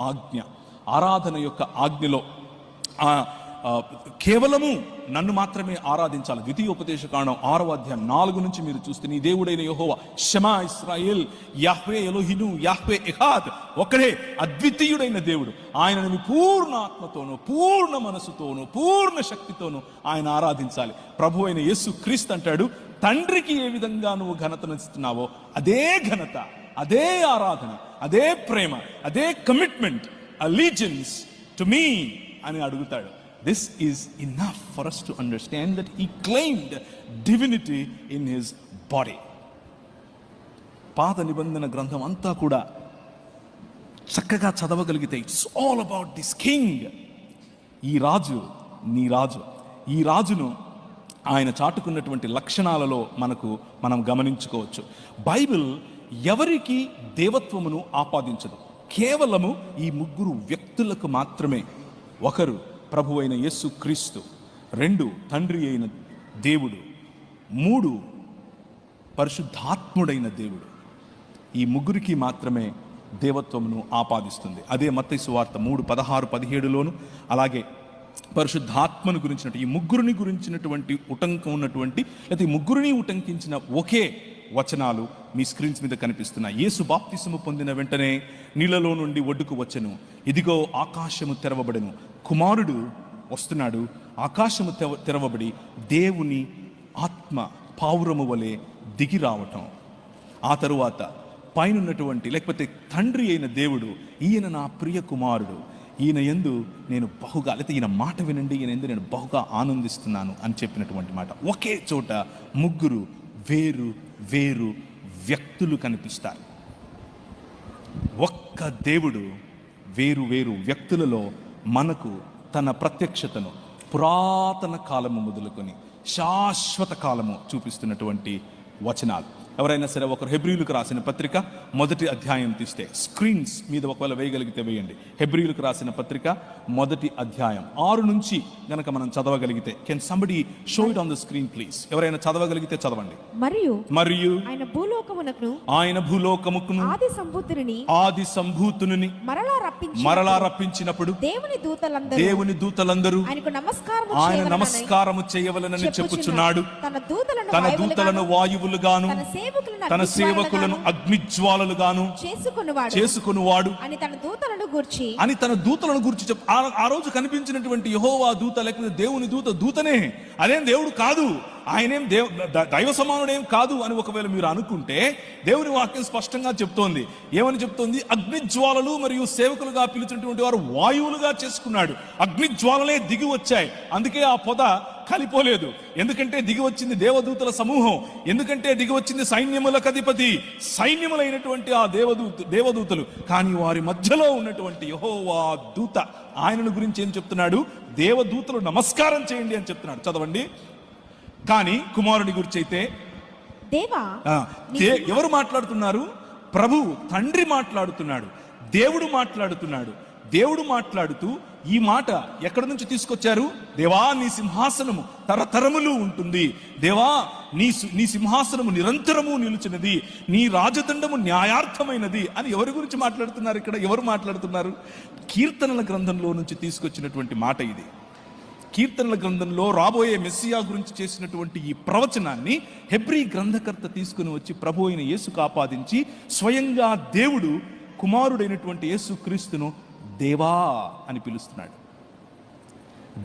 ఆజ్ఞ. ఆరాధన యొక్క ఆజ్ఞలో కేవలము నన్ను మాత్రమే ఆరాధించాలి. ద్వితీయోపదేశకాండం 6వ అధ్యాయం 4 నుంచి మీరు చూస్తే, నీ దేవుడైన యెహోవా షమా ఇశ్రాయేల్ యాహ్వే ఎలోహిను యాహ్వే ఎహాద్, ఒకడే అద్వితీయుడైన దేవుడు. ఆయనను మీ పూర్ణ ఆత్మతోనూ పూర్ణ మనసుతోనూ పూర్ణ శక్తితోనూ ఆయన ఆరాధించాలి. ప్రభు అయిన యేసు క్రీస్తు అంటాడు, తండ్రికి ఏ విధంగా నువ్వు ఘనతనిస్తున్నావో అదే ఘనత, అదే ఆరాధన, అదే ప్రేమ, అదే కమిట్మెంట్, అలీజియన్స్ టు మీ అని అడుగుతాడు. This is enough for us to understand that he claimed divinity in his body. పాత నిబంధన గ్రంథం అంతా కూడా చక్కగా చదవగలిగితే it's all about this king. ఈ రాజు నీ రాజు. ఈ రాజును ఆయన చాటుకున్నటువంటి లక్షణాలలో మనం గమనించుకోవచ్చు. బైబిల్ ఎవరికి దేవత్వమును ఆపాదించదు. కేవలము ఈ ముగ్గురు వ్యక్తులకు మాత్రమే. ఒకరు ప్రభు అయిన యేసు క్రీస్తు, 2 తండ్రి అయిన దేవుడు, 3 పరిశుద్ధాత్ముడైన దేవుడు. ఈ ముగ్గురికి మాత్రమే దేవత్వమును ఆపాదిస్తుంది. అదే మత్తయి సువార్త 3:16-17లోను, అలాగే పరిశుద్ధాత్మను గురించినట్టు ఈ ముగ్గురిని గురించినటువంటి ఉటంకం ఉన్నటువంటి, లేకపోతే ఈ ముగ్గురిని ఉటంకించిన ఒకే వచనాలు మీ స్క్రీన్స్ మీద కనిపిస్తున్నాయి. యేసు బాప్తిసము పొందిన వెంటనే నీళ్ళలో నుండి ఒడ్డుకు వచ్చెను, ఇదిగో ఆకాశము తెరవబడెను, కుమారుడు వస్తున్నాడు, ఆకాశము తెరవబడి దేవుని ఆత్మ పావురము వలె దిగి రావటం. ఆ తరువాత పైనున్నటువంటి, లేకపోతే తండ్రి అయిన దేవుడు, ఈయన నా ప్రియ కుమారుడు, ఈయన యందు నేను బహుగా, లేకపోతే ఈయన మాట వినండి, ఈయన యందు నేను బహుగా ఆనందిస్తున్నాను అని చెప్పినటువంటి మాట. ఒకే చోట ముగ్గురు వేరు వేరు వ్యక్తులు కనిపిస్తారు. ఒక్క దేవుడు వేరు వేరు వ్యక్తులలో మనకు తన ప్రత్యక్షతను పురాతన కాలము మొదలుకొని శాశ్వత కాలము చూపిస్తున్నటువంటి వచనాలు. ఎవరైనా సరే ఒకరు హెబ్రీయులకు రాసిన పత్రిక 1వ అధ్యాయం తీస్తే, స్క్రీన్స్ మీద ఒకవేళ వేయగలిగితే వేయండి. హెబ్రీయులకు రాసిన పత్రిక 1వ అధ్యాయం 6 నుంచి గనక మనం చదవగలిగితే, can somebody show it on the screen please? ఎవరైనా చదవగలిగితే చదవండి. మరియు ఆయన భూలోకముకును ఆది సంభూతుని మరలా రప్పించినప్పుడు దేవుని దూతలందరూ ఆయన నమస్కారము చేయవలనని చెప్పుచున్నాడు. తన దూతలను వాయువులుగాను తన సేవకులను అగ్నిజ్వాలలుగాను చేసుకొనువాడు అని తన దూతలను గూర్చి చెప్పు. ఆ రోజు కనిపించినటువంటి యెహోవా దూత, లేకపోతే దేవుని దూతనే, అదేం దేవుడు కాదు, ఆయనేం దైవ సమానుడేం కాదు అని ఒకవేళ మీరు అనుకుంటే, దేవుని వాక్యం స్పష్టంగా చెప్తోంది. ఏమని చెప్తోంది? అగ్నిజ్వాలలు మరియు సేవకులుగా పిలిచినటువంటి వారు వాయువులుగా చేసుకున్నాడు. అగ్నిజ్వాలలే దిగి వచ్చాయి, అందుకే ఆ పొద కలిపోలేదు. ఎందుకంటే దిగి వచ్చింది దేవదూతల సమూహం, ఎందుకంటే దిగి వచ్చింది సైన్యములకు అధిపతి, సైన్యములైనటువంటి ఆ దేవదూతలు. కానీ వారి మధ్యలో ఉన్నటువంటి యెహోవా దూత, ఆయనను గురించి ఏం చెప్తున్నాడు? దేవదూతలు నమస్కారం చేయండి అని చెప్తున్నాడు. చదవండి. కానీ కుమారుని గురించి అయితే ఎవరు మాట్లాడుతున్నారు? ప్రభు తండ్రి మాట్లాడుతున్నాడు, దేవుడు మాట్లాడుతున్నాడు. దేవుడు మాట్లాడుతూ ఈ మాట ఎక్కడి నుంచి తీసుకొచ్చారు? దేవా నీ సింహాసనము తరతరములు ఉంటుంది, దేవా నీ సింహాసనము నిరంతరము నిలుచున్నది, నీ రాజదండము న్యాయార్థమైనది అని ఎవరి గురించి మాట్లాడుతున్నారు? ఇక్కడ ఎవరు మాట్లాడుతున్నారు? కీర్తనల గ్రంథంలో నుంచి తీసుకొచ్చినటువంటి మాట ఇది. కీర్తనల గ్రంథంలో రాబోయే మెస్సియా గురించి చేసినటువంటి ఈ ప్రవచనాన్ని హెబ్రీ గ్రంథకర్త తీసుకుని వచ్చి ప్రభు అయిన యేసుకు ఆపాదించి, స్వయంగా దేవుడు కుమారుడైనటువంటి యేసు క్రీస్తును దేవా అని పిలుస్తున్నాడు.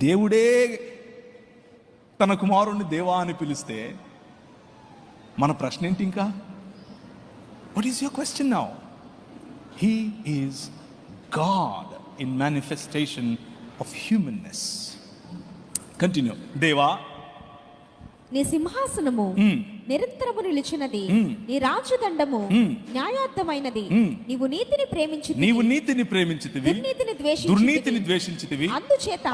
దేవుడే తన కుమారుణ్ణి దేవా అని పిలిస్తే మన ప్రశ్న ఏంటి? ఇంకా what is your question now? He is God in manifestation of humanness. Continue. దేవా నీ సింహాసనము నిరంతరము నిలిచినది, నీ రాజదండము న్యాయార్థమైనది. నీవు నీతిని ప్రేమించితివి, దుర్నీతిని ద్వేషించితివి.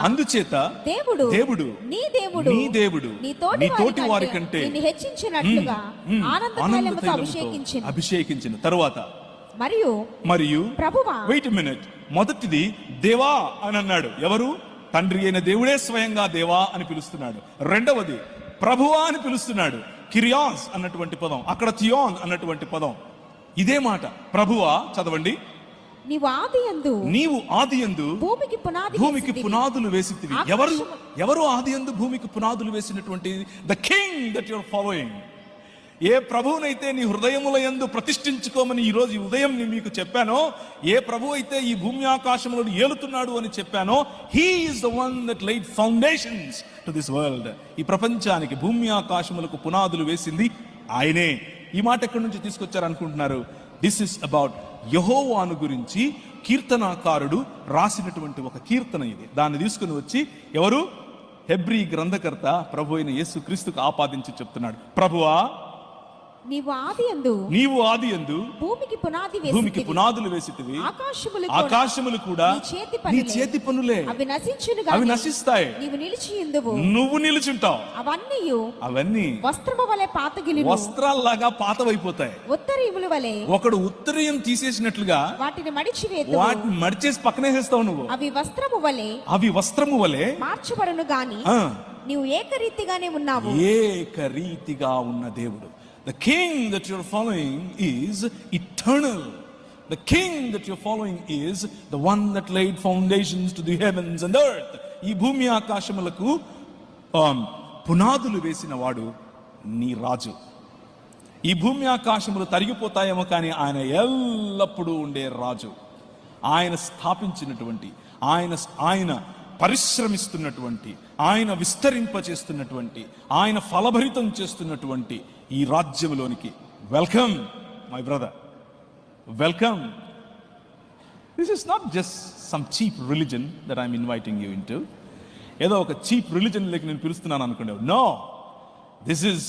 అందుచేత దేవుడు నీ దేవుడు నీ తోటి వారి కంటే నిన్ను హెచ్చించినట్లుగా ఆనందతైలముతో అభిషేకించిన. తరువాత మరియు ప్రభువా, వెయిట్ ఎ మినిట్. మొదటిది దేవా అని అన్నాడు. ఎవరు? తండ్రి అయిన దేవుడే స్వయంగా దేవా అని పిలుస్తున్నాడు. రెండవది ప్రభువా అని పిలుస్తున్నాడు. కిరియాస్ అన్నటువంటి పదం, అక్కడ థియోన్ అన్నటువంటి పదం, ఇదే మాట ప్రభువా. చదవండి. నీవు ఆదియందు భూమికి పునాదులు వేసితివి. ఎవరు ఆదియందు భూమికి పునాదులు వేసినటువంటి? The king that you are following. ఏ ప్రభువునైతే నీ హృదయముల యందు ప్రతిష్ఠించుకోమని ఈ రోజు ఉదయం నేను మీకు చెప్పానో, ఏ ప్రభు అయితే ఈ భూమి ఆకాశములను ఏలుతున్నాడు అని చెప్పానో, he is the one that laid foundations to this world. ఈ ప్రపంచానికి భూమి ఆకాశములకు పునాదులు వేసింది ఆయనే. ఈ మాట ఎక్కడి నుంచి తీసుకొచ్చారు అనుకుంటున్నారు? దిస్ ఇస్ అబౌట్ యెహోవాను గురించి కీర్తనాకారుడు రాసినటువంటి ఒక కీర్తన ఇది. దాన్ని తీసుకుని వచ్చి ఎవరు? హెబ్రీ గ్రంథకర్త ప్రభు అయిన యేసు క్రీస్తుకు ఆపాదించి చెప్తున్నాడు, ప్రభువా నీవు ఆదియందు భూమికి పునాదులు వేసితివి. ఆకాశములు కూడా నీ చేతి పనులే. అవి నశిస్తాయి, నువ్వు నిలుచుంటావు. అవన్నీ వస్త్రము వలె పాతగిలిను, వస్త్రాల్లాగా పాతవైపోతాయి. ఉత్తరీయముల వలె ఒకడు ఉత్తరీయం తీసేసినట్లుగా వాటిని మడిచివేదు. వాటిని మడిచేసి పక్కనేసేస్తావు నువ్వు. అవి వస్త్రము వలె మార్చబడును గాని నీవు ఏకరీతిగానే ఉన్నావు. ఏకరీతిగా ఉన్న దేవుడు. The king that you're following is eternal. The king that you're following is the one that laid foundations to the heavens and earth. ఈ భూమి ఆకాశములకు పునాదులు వేసిన వాడు నీ రాజు. ఈ భూమి ఆకాశములు తరిగిపోతాయేమో కానీ ఆయన ఎల్లప్పుడూ ఉండే రాజు. ఆయన స్థాపించినటువంటి, ఆయన పరిశ్రమిస్తున్నటువంటి, ఆయన విస్తరింపచేస్తున్నటువంటి, ఆయన ఫలభరితం చేస్తున్నటువంటి ఈ రాజ్యంలోనికి welcome my brother, welcome. This is not just some cheap religion that I'm inviting you into. ఏదో ఒక చీప్ రిలిజన్ లేక నేను పిలుస్తున్నాను అనుకునేవు. No, this is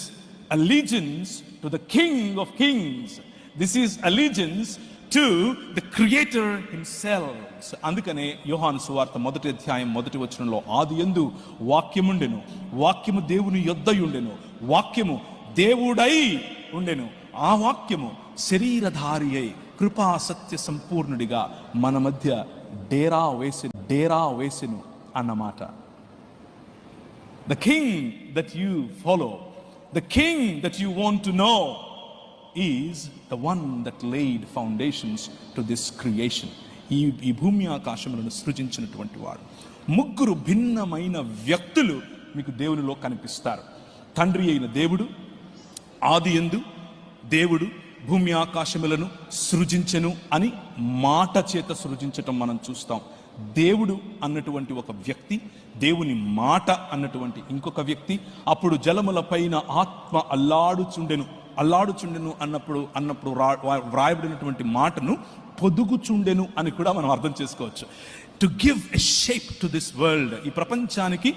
allegiance to the King of Kings. This is allegiance to the Creator himself. అందుకనే యోహాను సువార్త 1వ అధ్యాయం 1వ వచనంలో ఆదియందు వాక్యముండెను, వాక్యము దేవుని యొద్దయుండెను, వాక్యము దేవుడై ఉండెను, ఆ వాక్యము శరీరధారి అయి కృపా సత్య సంపూర్ణుడిగా మన మధ్య డేరా వేసెను అన్నమాట. The king that you follow, the king that you want to know is the one that laid foundations to this creation. ఈ భూమి ఆకాశములను సృజించినటువంటి వాడు. ముగ్గురు భిన్నమైన వ్యక్తులు మీకు దేవునిలో కనిపిస్తారు. తండ్రి అయిన దేవుడు, ఆదియందు దేవుడు భూమి ఆకాశములను సృజించెను అని మాట చేత సృజించటం మనం చూస్తాం. దేవుడు అన్నటువంటి ఒక వ్యక్తి, దేవుని మాట అన్నటువంటి ఇంకొక వ్యక్తి. అప్పుడు జలముల పైన ఆత్మ అల్లాడుచుండెను అన్నప్పుడు వ్రాయబడినటువంటి మాటను పొదుగుచుండెను అని కూడా మనం అర్థం చేసుకోవచ్చు. To give a shape to this world. ఈ ప్రపంచానికి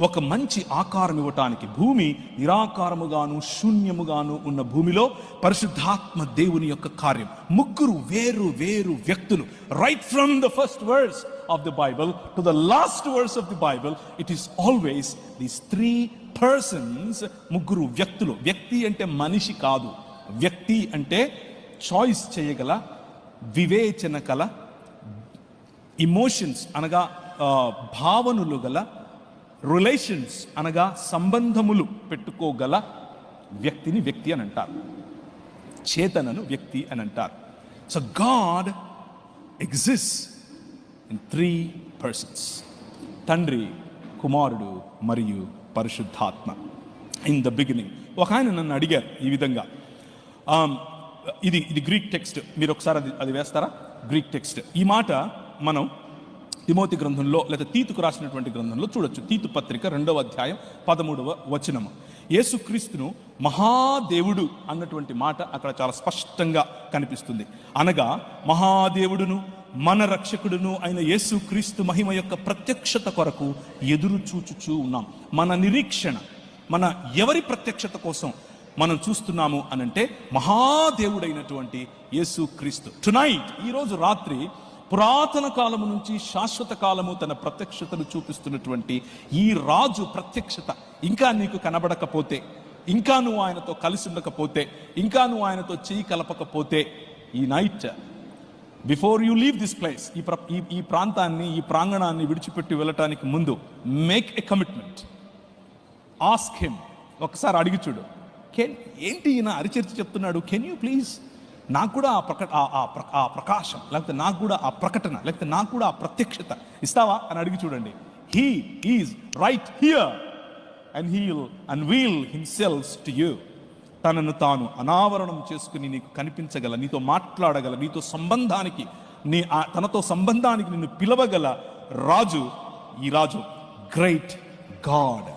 ఒక మంచి ఆకారం ఇవ్వటానికి, భూమి నిరాకారముగాను శూన్యముగాను ఉన్న భూమిలో పరిశుద్ధాత్మ దేవుని యొక్క కార్యం. ముగ్గురు వేరు వేరు వ్యక్తులు. Right from the first verse of the Bible to the last verse of the Bible, it is always these 3 persons. ముగ్గురు వ్యక్తులు. వ్యక్తి అంటే మనిషి కాదు. వ్యక్తి అంటే చాయిస్ చేయగల, వివేచన కల, ఇమోషన్స్ అనగా భావనలు గల, రిలేషన్స్ అనగా సంబంధములు పెట్టుకోగల వ్యక్తిని వ్యక్తి అని అంటారు. చేతనను వ్యక్తి అని అంటారు. So God exists in 3 persons. తండ్రి, కుమారుడు మరియు పరిశుద్ధాత్మ. In the beginning. ఒక ఆయన నన్ను అడిగారు ఈ విధంగా, ఇది గ్రీక్ టెక్స్ట్, మీరు ఒకసారి అది వేస్తారా? Greek text. ఈ మాట మనం తిమోతి గ్రంథంలో లేదా తీతుకు రాసినటువంటి గ్రంథంలో చూడొచ్చు. తీతు పత్రిక 2వ అధ్యాయం 13వ వచనము. యేసుక్రీస్తును మహాదేవుడు అన్నటువంటి మాట అక్కడ చాలా స్పష్టంగా కనిపిస్తుంది. అనగా మహాదేవుడును మన రక్షకుడును అయిన యేసుక్రీస్తు మహిమ యొక్క ప్రత్యక్షత కొరకు ఎదురు చూచుచూ ఉన్నాం. మన నిరీక్షణ, మన ఎవరి ప్రత్యక్షత కోసం మనం చూస్తున్నాము అనంటే మహాదేవుడైనటువంటి యేసుక్రీస్తు. టునైట్, ఈరోజు రాత్రి, పురాతన కాలము నుంచి శాశ్వత కాలము తన ప్రత్యక్షతను చూపిస్తున్నటువంటి ఈ రాజు ప్రత్యక్షత ఇంకా నీకు కనబడకపోతే, ఇంకా నువ్వు ఆయనతో కలిసి ఉండకపోతే, ఇంకా నువ్వు ఆయనతో చేయి కలపకపోతే, ఈ night before you leave this place, ఈ ప్రాంతాన్ని, ఈ ప్రాంగణాన్ని విడిచిపెట్టి వెళ్ళటానికి ముందు make a commitment. Ask him. ఒకసారి అడిగి చూడు, ఏంటి ఈయన అరిచర్చి చెప్తున్నాడు, కెన్ యూ ప్లీజ్ నాకు కూడా ఆ ప్రకాశం, లేకపోతే నాకు కూడా ఆ ప్రకటన, లేకపోతే నాకు కూడా ఆ ప్రత్యక్షత ఇస్తావా అని అడిగి చూడండి. He is right here and he will unveil himself to you. తనను తాను అనావరణం చేసుకుని నీకు కనిపించగల, నీతో మాట్లాడగల, నీతో సంబంధానికి తనతో సంబంధానికి నిన్ను పిలవగల రాజు ఈ రాజు, గ్రేట్ గాడ్.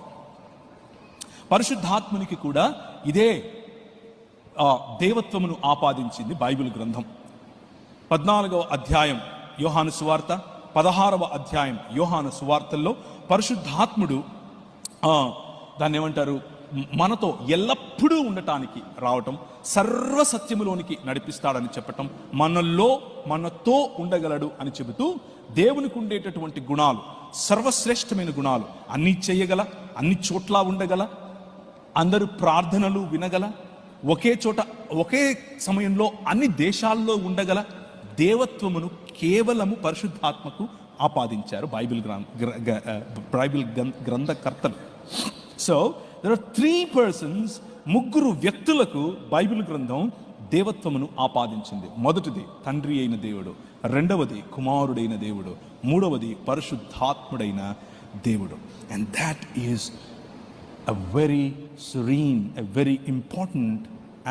పరిశుద్ధాత్మునికి కూడా ఇదే దేవత్వమును ఆపాదించింది బైబిల్ గ్రంథం. 14వ అధ్యాయం యోహాను సువార్త, 16వ అధ్యాయం యోహాను సువార్తల్లో పరిశుద్ధాత్ముడు దాన్ని ఏమంటారు, మనతో ఎల్లప్పుడూ ఉండటానికి రావటం, సర్వసత్యములోనికి నడిపిస్తాడని చెప్పటం, మనతో ఉండగలడు అని చెబుతూ దేవునికి ఉండేటటువంటి గుణాలు, సర్వశ్రేష్టమైన గుణాలు, అన్నీ చేయగల, అన్ని చోట్ల ఉండగల, అందరూ ప్రార్థనలు వినగల, ఒకే చోట ఒకే సమయంలో అన్ని దేశాల్లో ఉండగల దేవత్వమును కేవలము పరిశుద్ధాత్మకు ఆపాదించారు బైబిల్ గ్రంథకర్తలు. సో దెర్ ఆర్ 3 persons, 3 వ్యక్తులకు బైబిల్ గ్రంథం దేవత్వమును ఆపాదించింది. మొదటిది తండ్రి అయిన దేవుడు, రెండవది కుమారుడైన దేవుడు, మూడవది పరిశుద్ధాత్ముడైన దేవుడు. And that is a very serene, a very important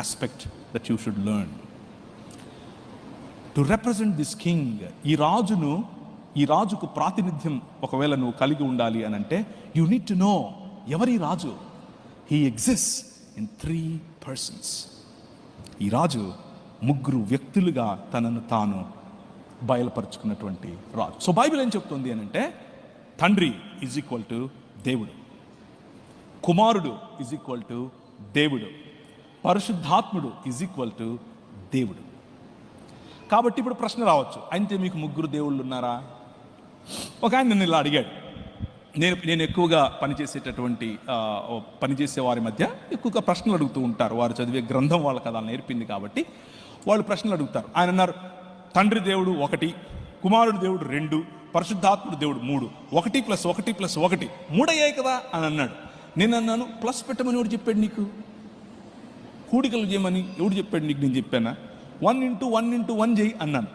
aspect that you should learn. To represent this king, ఈ రాజుకు ప్రాతినిధ్యం ఒకవేళ నువ్వు కలిగి ఉండాలి అని అంటే, you need to know ఎవరి రాజు. He exists in 3 persons. ఈ రాజు 3 వ్యక్తులుగా తనను తాను బయలుపరుచుకున్నటువంటి రాజు. సో బైబిల్ ఏం చెప్తుంది అని అంటే, తండ్రి ఈజ్ ఈక్వల్ టు దేవుడు, కుమారుడు ఈజ్ ఈక్వల్ టు దేవుడు, పరిశుద్ధాత్ముడు ఈజ్ ఈక్వల్ టు దేవుడు. కాబట్టి ఇప్పుడు ప్రశ్న రావచ్చు, అయితే మీకు 3 దేవుళ్ళు ఉన్నారా? ఒక ఆయన నన్ను ఇలా అడిగాడు. నేను ఎక్కువగా పనిచేసే వారి మధ్య ఎక్కువగా ప్రశ్నలు అడుగుతూ ఉంటారు. వారు చదివే గ్రంథం వాళ్ళకి అలా నేర్పింది కాబట్టి వాళ్ళు ప్రశ్నలు అడుగుతారు. ఆయన అన్నారు, తండ్రి దేవుడు 1, కుమారుడు దేవుడు 2, పరిశుద్ధాత్ముడు దేవుడు 3, 1 + 1 + 1 3 అయ్యాయి కదా అని అన్నాడు. నేను అన్నాను, ప్లస్ పెట్టమని ఎవడు చెప్పాడు నీకు? కూడికలు చేయమని ఎవడు చెప్పాడు నీకు? నేను చెప్పానా? 1 × 1 × 1 చేయి అన్నాను.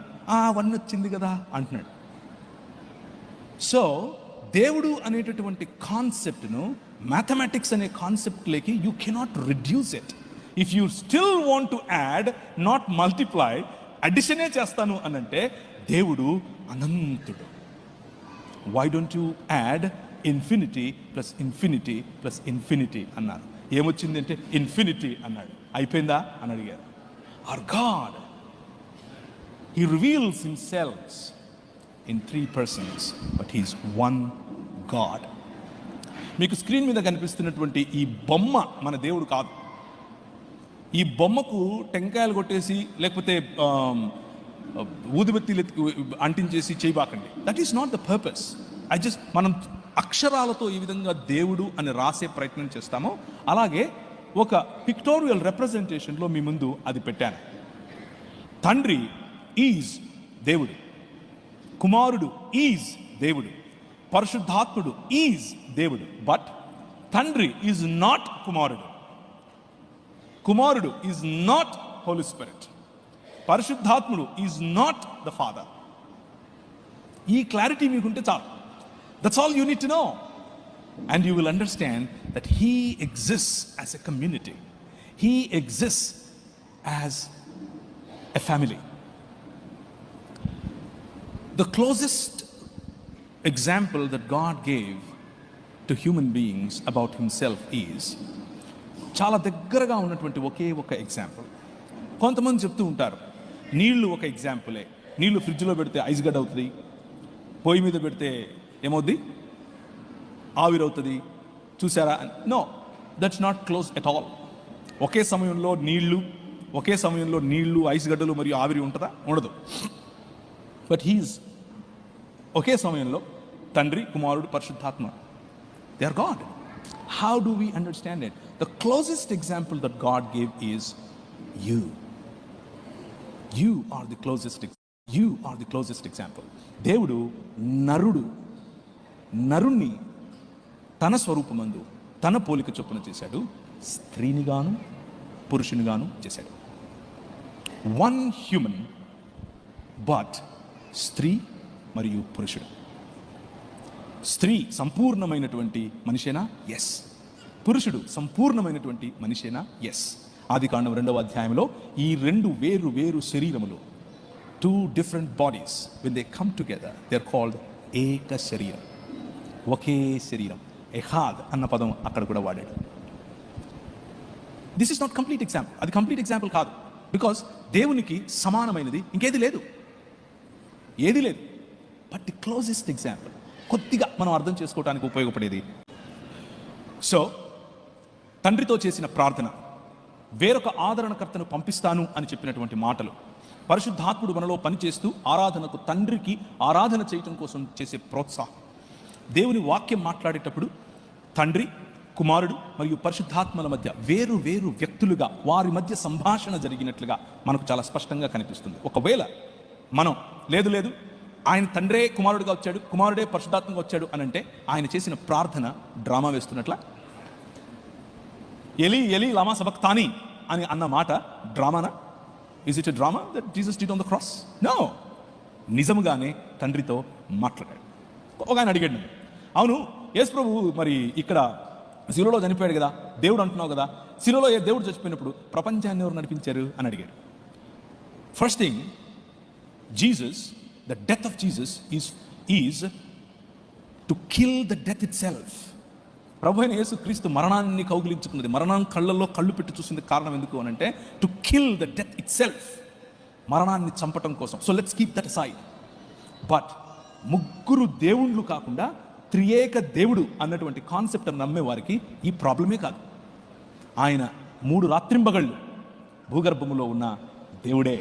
1 వచ్చింది కదా అంటున్నాడు. సో దేవుడు అనేటటువంటి కాన్సెప్ట్ను మ్యాథమెటిక్స్ అనే కాన్సెప్ట్లోకి you cannot reduce it. If you still want to add, not multiply, అడిషనే చేస్తాను అనంటే దేవుడు అనంతుడు. Why don't you add infinity plus infinity plus infinity అన్నారు. ఏమొచ్చింది అంటే ఇన్ఫినిటీ అన్నాడు. అయిపోయిందా అని అడిగారు. Our God, He reveals Himself in 3 persons, but He is one God. మీకు స్క్రీన్ మీద కనిపిస్తున్నటువంటి ఈ బొమ్మ మన దేవుడు కాదు. ఈ బొమ్మకు టెంకాయలు కొట్టేసి లేకపోతే ఊదుబత్తిలు అంటించేసి చేయబాకండి. That is not the purpose. మనం అక్షరాలతో ఈ విధంగా దేవుడు అని రాసే ప్రయత్నం చేస్తామో అలాగే ఒక పిక్టోరియల్ రిప్రజెంటేషన్లో మీ ముందు అది పెట్టాను. తండ్రి ఈజ్ దేవుడు, కుమారుడు ఈజ్ దేవుడు, పరిశుద్ధాత్ముడు ఈజ్ దేవుడు. బట్ తండ్రి ఈజ్ నాట్ కుమారుడు, కుమారుడు ఈజ్ నాట్ హోలీ స్పిరిట్, పరిశుద్ధాత్ముడు ఈజ్ నాట్ ద ఫాదర్. ఈ క్లారిటీ మీకుంటే చాలు. That's all you need to know. And you will understand that He exists as a community. He exists as a family. The closest example that God gave to human beings about Himself is, చాలా దగ్గరగా ఉన్నటువంటి ఒకే ఒక example. కొంతమంది చెప్తూ ఉంటారు, నీళ్లు ఒక ఎగ్జాంపులే. నీళ్లు ఫ్రిడ్జ్లో పెడితే ఐస్ గడ్డ అవుతుంది, పొయ్యి మీద పెడితే ఏమవుద్ది? ఆవిరవుతుంది. చూసారా? No, that's not close at all. ఒకే సమయంలో నీళ్లు ఐస్ గడ్డలు మరియు ఆవిరి ఉంటుందా? ఉండదు. బట్ హీస్ ఒకే సమయంలో తండ్రి, కుమారుడు, పరిశుద్ధాత్మ. They are God. How do we understand it? The closest example that God gave is you. You are the closest example. దేవుడు నరుణ్ణి తన స్వరూపమందు తన పోలిక చొప్పున చేశాడు, స్త్రీనిగాను పురుషునిగాను చేశాడు. వన్ హ్యూమన్, బట్ స్త్రీ మరియు పురుషుడు. స్త్రీ సంపూర్ణమైనటువంటి మనిషేనా? ఎస్. పురుషుడు సంపూర్ణమైనటువంటి మనిషేనా? ఎస్. ఆదికాండం 2వ అధ్యాయంలో ఈ రెండు వేరు వేరు శరీరములు, 2 different bodies, when they come together they are called ఏక శరీరం, ఒకే శరీరం. ఎహాద్ అన్న పదం అక్కడ కూడా వాడాడు. This is not complete example, అది కంప్లీట్ ఎగ్జాంపుల్ కాదు. బికాస్ దేవునికి సమానమైనది ఇంకేది లేదు, ఏది లేదు. బట్ ది క్లోజెస్ట్ ఎగ్జాంపుల్, కొద్దిగా మనం అర్థం చేసుకోవడానికి ఉపయోగపడేది. సో తండ్రితో చేసిన ప్రార్థన, వేరొక ఆదరణకర్తను పంపిస్తాను అని చెప్పినటువంటి మాటలు, పరిశుద్ధాత్ముడు మనలో పనిచేస్తూ ఆరాధనకు, తండ్రికి ఆరాధన చేయటం కోసం చేసే ప్రోత్సాహం, దేవుని వాక్యం మాట్లాడేటప్పుడు తండ్రి, కుమారుడు మరియు పరిశుద్ధాత్మల మధ్య వేరు వేరు వ్యక్తులుగా వారి మధ్య సంభాషణ జరిగినట్లుగా మనకు చాలా స్పష్టంగా కనిపిస్తుంది. ఒకవేళ మనం లేదు ఆయన తండ్రే కుమారుడుగా వచ్చాడు, కుమారుడే పరిశుద్ధాత్మగా వచ్చాడు అని అంటే ఆయన చేసిన ప్రార్థన డ్రామా వేస్తున్నట్ల. ఎలి ఎలి లమా సబక్తాని అని అన్న మాట డ్రామానా? Is it a drama that Jesus did on the cross? No. నిజముగానే తండ్రితో మాట్లాడాడు. ఒక ఆయన అడిగాడు, అవును యేసు ప్రభు మరి ఇక్కడ శిలువలో చనిపోయాడు కదా, దేవుడు అంటున్నావు కదా, శిలువలో దేవుడు చచ్చిపోయినప్పుడు ప్రపంచాన్ని ఎవరు నడిపించారు అని అడిగాడు. First thing, Jesus, the death of Jesus is to kill the death itself. ప్రభు అయిన యేసు క్రీస్తు మరణాన్ని కౌగిలించుకున్నది, మరణం కళ్ళల్లో కళ్ళు పెట్టి చూసింది. కారణం ఎందుకు అని అంటే to kill the death it self, మరణాన్ని చంపటం కోసం. So let's keep that aside. But ముగ్గురు దేవుళ్ళు కాకుండా త్రియేక దేవుడు అన్నటువంటి కాన్సెప్ట్ నమ్మే వారికి ఈ ప్రాబ్లమే కాదు. ఆయన 3 రాత్రింబగళ్ళు భూగర్భములో ఉన్న దేవుడే,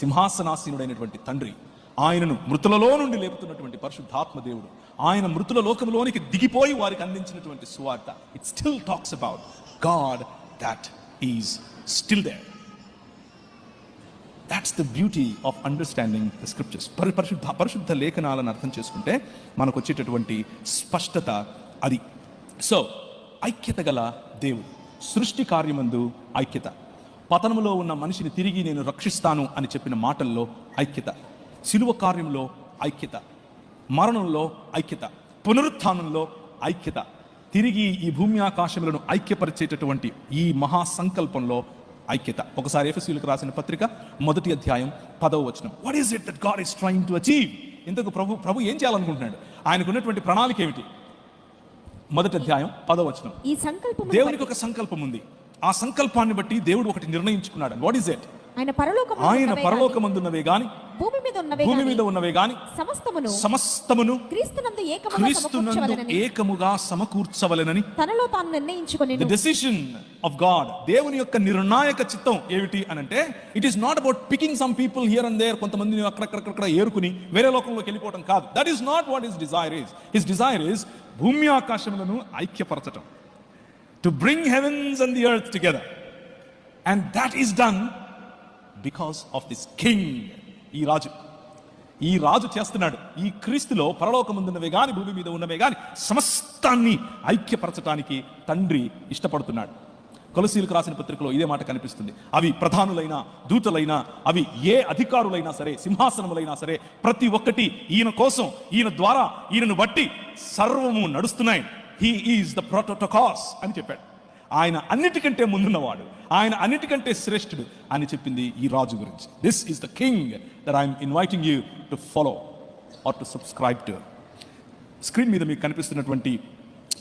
సింహాసనాసీనుడైనటువంటి తండ్రి, ఆయనను మృతులలో నుండి లేపుతున్నటువంటి పరిశుద్ధాత్మ దేవుడు, ఆయన మృతుల లోకంలోనికి దిగిపోయి వారికి అందించినటువంటి సువార్త. It still talks about God that is still there. That's the beauty of understanding the scriptures. పరిశుద్ధ లేఖనాలను అర్థం చేసుకుంటే మనకు వచ్చేటటువంటి స్పష్టత అది. సో ఐక్యత గల దేవుడు, సృష్టి కార్యమందు ఐక్యత, పతనములో ఉన్న మనిషిని తిరిగి నేను రక్షిస్తాను అని చెప్పిన మాటల్లో ఐక్యత, శిలువ కార్యంలో ఐక్యత, మరణంలో ఐక్యత, పునరుత్థానంలో ఐక్యత, తిరిగి ఈ భూమి ఆకాశములను ఐక్యపరిచేటటువంటి ఈ మహాసంకల్పంలో ఐక్యత. ఒకసారి ఎఫెసీయులకు రాసిన పత్రిక 1వ అధ్యాయం 10వ వచనం. What is it that God is trying to achieve? ఇంతకు ప్రభు ఏం చేయాలనుకుంటున్నాడు? ఆయనకు ఉన్నటువంటి ప్రణాళిక ఏమిటి? 1వ అధ్యాయం 10వ వచనం. ఈ సంకల్పం, దేవునికి ఒక సంకల్పం ఉంది. ఆ సంకల్పాన్ని బట్టి దేవుడు ఒకటి నిర్ణయించుకున్నాడు. What is it? ఆయన పరలోకమందున్నవే గాని భూమి మీద ఉన్నవే గాని సమస్తమును క్రీస్తునందు ఏకముగా సమకూర్చవలెనని తనలో తాను నిర్ణయించుకొనెను. ది డెసిషన్ ఆఫ్ గాడ్, దేవుని యొక్క నిర్ణాయక చిత్తం ఏమిటి అనంటే, it is not about picking some people here and there, కొంతమందిని అక్కడక్కడ ఏరుకుని వేరే లోకంలోకి వెళ్ళిపోవడం కాదు. That is not what his desire is. His desire is భూమి ఆకాశములను ఐక్యపరచటం, to bring heavens and the earth together. And that is done because of this king. ఈ రాజు చేస్తున్నాడు. ఈ క్రీస్తులో పరలోకమందున్నవే గాని భూమి మీద ఉన్నవే గాని సమస్తాన్ని ఐక్యపరచడానికి తండ్రి ఇష్టపడుతున్నాడు. కొలసీలకు రాసిన పత్రికలో ఇదే మాట కనిపిస్తుంది. అవి ప్రధానులైనా, దూతలైనా, అవి ఏ అధికారులైనా సరే, సింహాసనములైనా సరే, ప్రతి ఒక్కటి ఈయన కోసం, ఈయన ద్వారా, ఈయనను బట్టి సర్వము నడుస్తున్నాయి. హీ ఈజ్ ద ప్రోటోకాస్ అని చెప్పాడు. ఆయన అన్నిటికంటే ముందున్నవాడు, ఆయన అన్నిటికంటే శ్రేష్ఠుడు అని చెప్పింది ఈ రాజు గురించి. This is the king that I'm inviting you to follow are to subscribe to. Screen మీద మీకు కనిపిస్తున్నటువంటి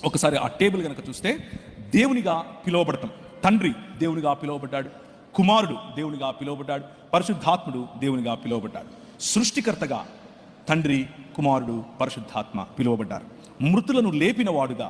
ఒకసారి ఆ టేబుల్ కనుక చూస్తే, దేవునిగా పిలువబడటం, తండ్రి దేవునిగా పిలువబడ్డాడు, కుమారుడు దేవునిగా పిలువబడ్డాడు, పరిశుద్ధాత్ముడు దేవునిగా పిలువబడ్డాడు. సృష్టికర్తగా తండ్రి, కుమారుడు, పరిశుద్ధాత్మ పిలువబడ్డారు. మృతులను లేపిన వాడుగా